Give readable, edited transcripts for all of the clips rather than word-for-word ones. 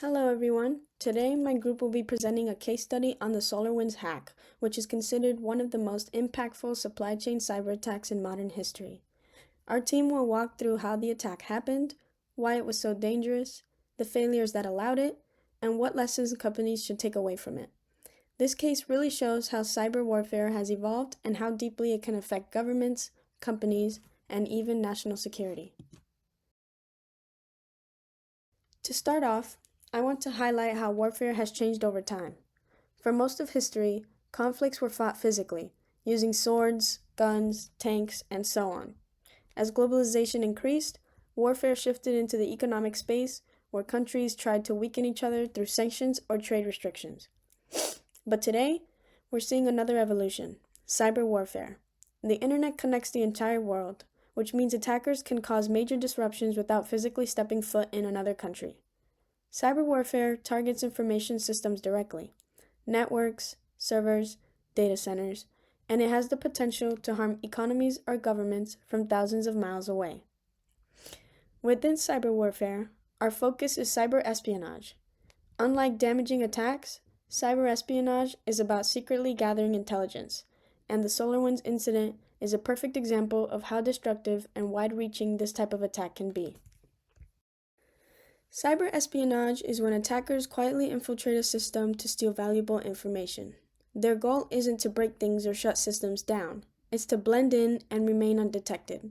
Hello everyone. Today my group will be presenting a case study on the SolarWinds hack, which is considered one of the most impactful supply chain cyber attacks in modern history. Our team will walk through how the attack happened, why it was so dangerous, the failures that allowed it, and what lessons companies should take away from it. This case really shows how cyber warfare has evolved and how deeply it can affect governments, companies, and even national security. To start off, I want to highlight how warfare has changed over time. For most of history, conflicts were fought physically, using swords, guns, tanks, and so on. As globalization increased, warfare shifted into the economic space where countries tried to weaken each other through sanctions or trade restrictions. But today, we're seeing another evolution: cyber warfare. The internet connects the entire world, which means attackers can cause major disruptions without physically stepping foot in another country. Cyber warfare targets information systems directly: networks, servers, data centers, and it has the potential to harm economies or governments from thousands of miles away. Within cyber warfare, our focus is cyber espionage. Unlike damaging attacks, cyber espionage is about secretly gathering intelligence, and the SolarWinds incident is a perfect example of how destructive and wide-reaching this type of attack can be. Cyber espionage is when attackers quietly infiltrate a system to steal valuable information. Their goal isn't to break things or shut systems down, it's to blend in and remain undetected.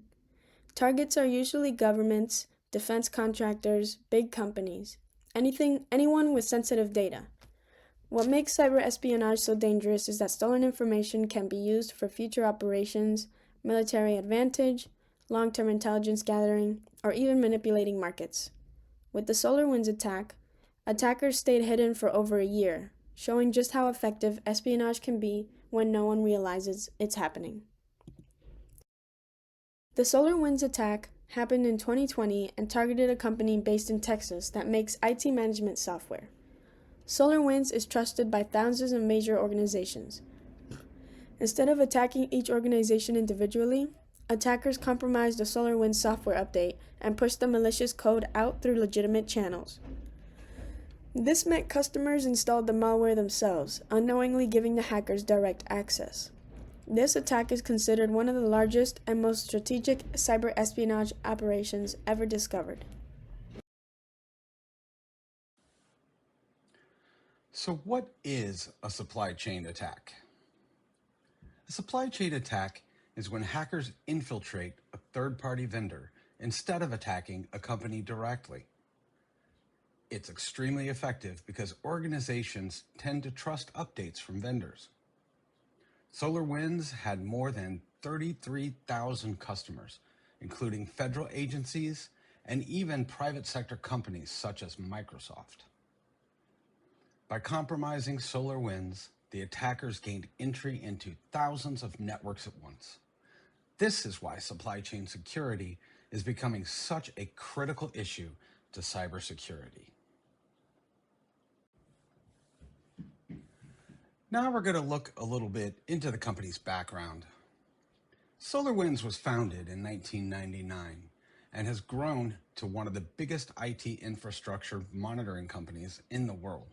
Targets are usually governments, defense contractors, big companies, anyone with sensitive data. What makes cyber espionage so dangerous is that stolen information can be used for future operations, military advantage, long-term intelligence gathering, or even manipulating markets. With the SolarWinds attack, attackers stayed hidden for over a year, showing just how effective espionage can be when no one realizes it's happening. The SolarWinds attack happened in 2020 and targeted a company based in Texas that makes IT management software. SolarWinds is trusted by thousands of major organizations. Instead of attacking each organization individually, attackers compromised the SolarWinds software update and pushed the malicious code out through legitimate channels. This meant customers installed the malware themselves, unknowingly giving the hackers direct access. This attack is considered one of the largest and most strategic cyber espionage operations ever discovered. So what is a supply chain attack? A supply chain attack is when hackers infiltrate a third-party vendor instead of attacking a company directly. It's extremely effective because organizations tend to trust updates from vendors. SolarWinds had more than 33,000 customers, including federal agencies and even private sector companies such as Microsoft. By compromising SolarWinds, the attackers gained entry into thousands of networks at once. This is why supply chain security is becoming such a critical issue to cybersecurity. Now we're going to look a little bit into the company's background. SolarWinds was founded in 1999 and has grown to one of the biggest IT infrastructure monitoring companies in the world.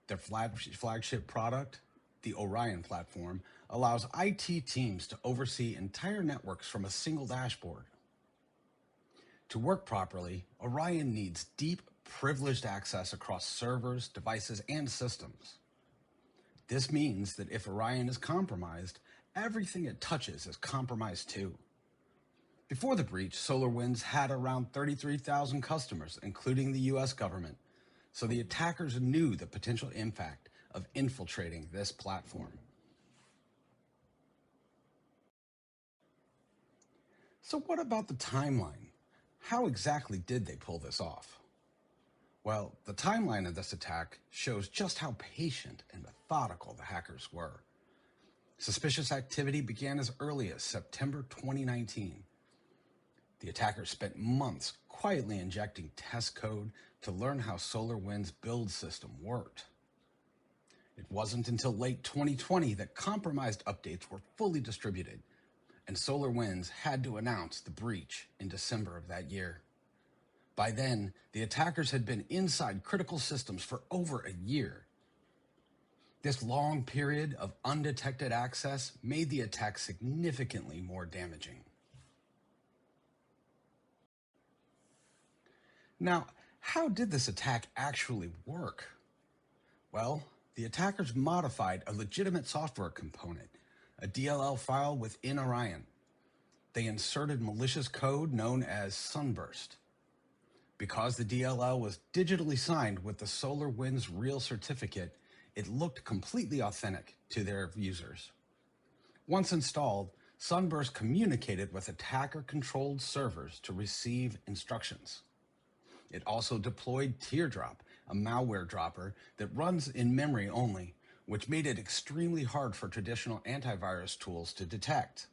Their flagship product, the Orion platform, allows IT teams to oversee entire networks from a single dashboard. To work properly, Orion needs deep, privileged access across servers, devices, and systems. This means that if Orion is compromised, everything it touches is compromised too. Before the breach, SolarWinds had around 33,000 customers, including the US government, so the attackers knew the potential impact of infiltrating this platform. So what about the timeline? How exactly did they pull this off? Well, the timeline of this attack shows just how patient and methodical the hackers were. Suspicious activity began as early as September 2019. The attackers spent months quietly injecting test code to learn how SolarWinds' build system worked. It wasn't until late 2020 that compromised updates were fully distributed, and SolarWinds had to announce the breach in December of that year. By then, the attackers had been inside critical systems for over a year. This long period of undetected access made the attack significantly more damaging. Now, how did this attack actually work? Well, the attackers modified a legitimate software component, a DLL file within Orion. They inserted malicious code known as Sunburst. Because the DLL was digitally signed with the SolarWinds Real certificate, it looked completely authentic to their users. Once installed, Sunburst communicated with attacker-controlled servers to receive instructions. It also deployed Teardrop, a malware dropper that runs in memory only, which made it extremely hard for traditional antivirus tools to detect.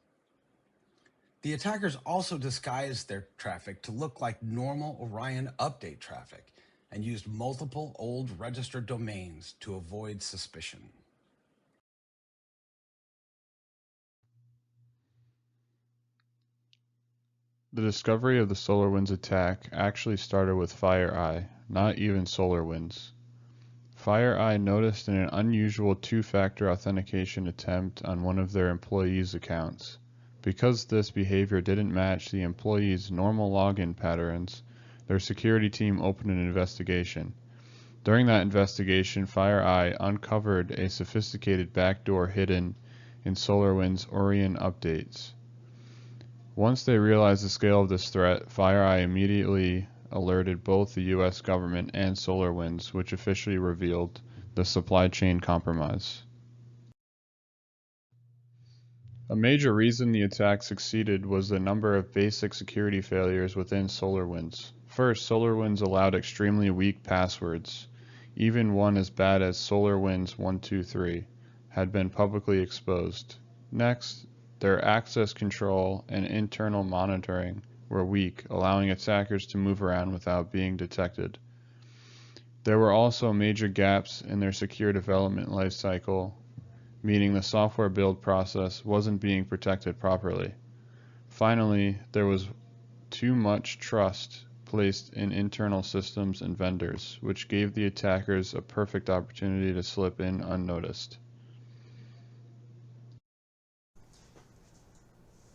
The attackers also disguised their traffic to look like normal Orion update traffic and used multiple old registered domains to avoid suspicion. The discovery of the SolarWinds attack actually started with FireEye, not even SolarWinds. FireEye noticed an unusual two-factor authentication attempt on one of their employees' accounts. Because this behavior didn't match the employees' normal login patterns, their security team opened an investigation. During that investigation, FireEye uncovered a sophisticated backdoor hidden in SolarWinds Orion updates. Once they realized the scale of this threat, FireEye immediately alerted both the US government and SolarWinds, which officially revealed the supply chain compromise. A major reason the attack succeeded was the number of basic security failures within SolarWinds. First, SolarWinds allowed extremely weak passwords. Even one as bad as SolarWinds 123 had been publicly exposed. Next, their access control and internal monitoring were weak, allowing attackers to move around without being detected. There were also major gaps in their secure development lifecycle, meaning the software build process wasn't being protected properly. Finally, there was too much trust placed in internal systems and vendors, which gave the attackers a perfect opportunity to slip in unnoticed.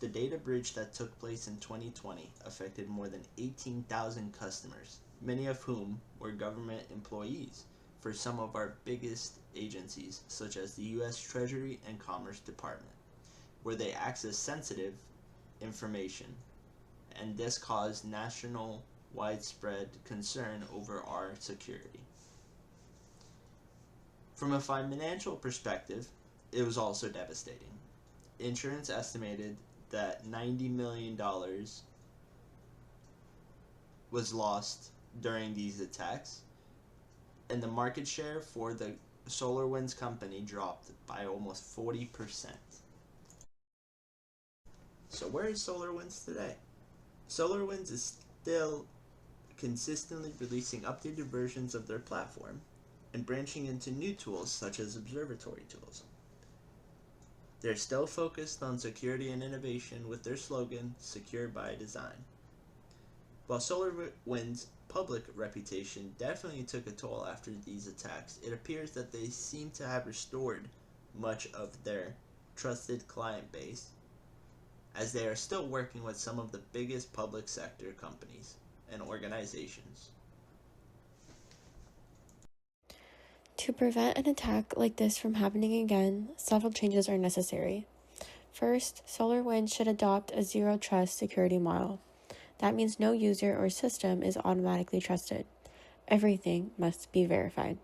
The data breach that took place in 2020 affected more than 18,000 customers, many of whom were government employees for some of our biggest agencies, such as the U.S. Treasury and Commerce Department, where they access sensitive information, and this caused national widespread concern over our security. From a financial perspective, it was also devastating. Insurance estimated that $90 million was lost during these attacks, and the market share for the SolarWinds company dropped by almost 40%. So where is SolarWinds today? SolarWinds is still consistently releasing updated versions of their platform and branching into new tools such as observatory tools. They're still focused on security and innovation with their slogan, Secure by Design. While SolarWinds' public reputation definitely took a toll after these attacks, it appears that they seem to have restored much of their trusted client base, as they are still working with some of the biggest public sector companies and organizations. To prevent an attack like this from happening again, several changes are necessary. First, SolarWinds should adopt a zero-trust security model. That means no user or system is automatically trusted. Everything must be verified.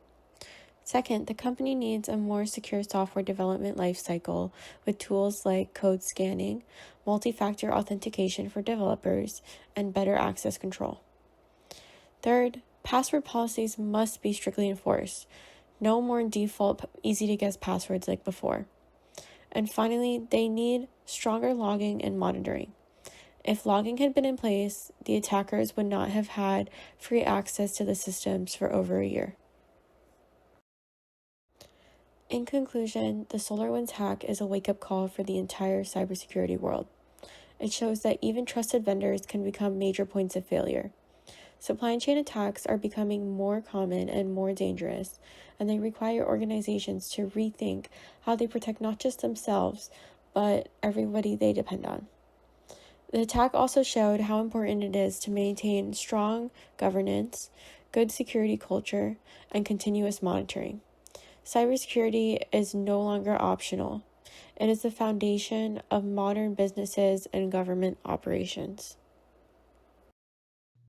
Second, the company needs a more secure software development lifecycle with tools like code scanning, multi-factor authentication for developers, and better access control. Third, password policies must be strictly enforced. No more default easy-to-guess passwords like before. And finally, they need stronger logging and monitoring. If logging had been in place, the attackers would not have had free access to the systems for over a year. In conclusion, the SolarWinds hack is a wake-up call for the entire cybersecurity world. It shows that even trusted vendors can become major points of failure. Supply chain attacks are becoming more common and more dangerous, and they require organizations to rethink how they protect not just themselves, but everybody they depend on. The attack also showed how important it is to maintain strong governance, good security culture, and continuous monitoring. Cybersecurity is no longer optional. It is the foundation of modern businesses and government operations.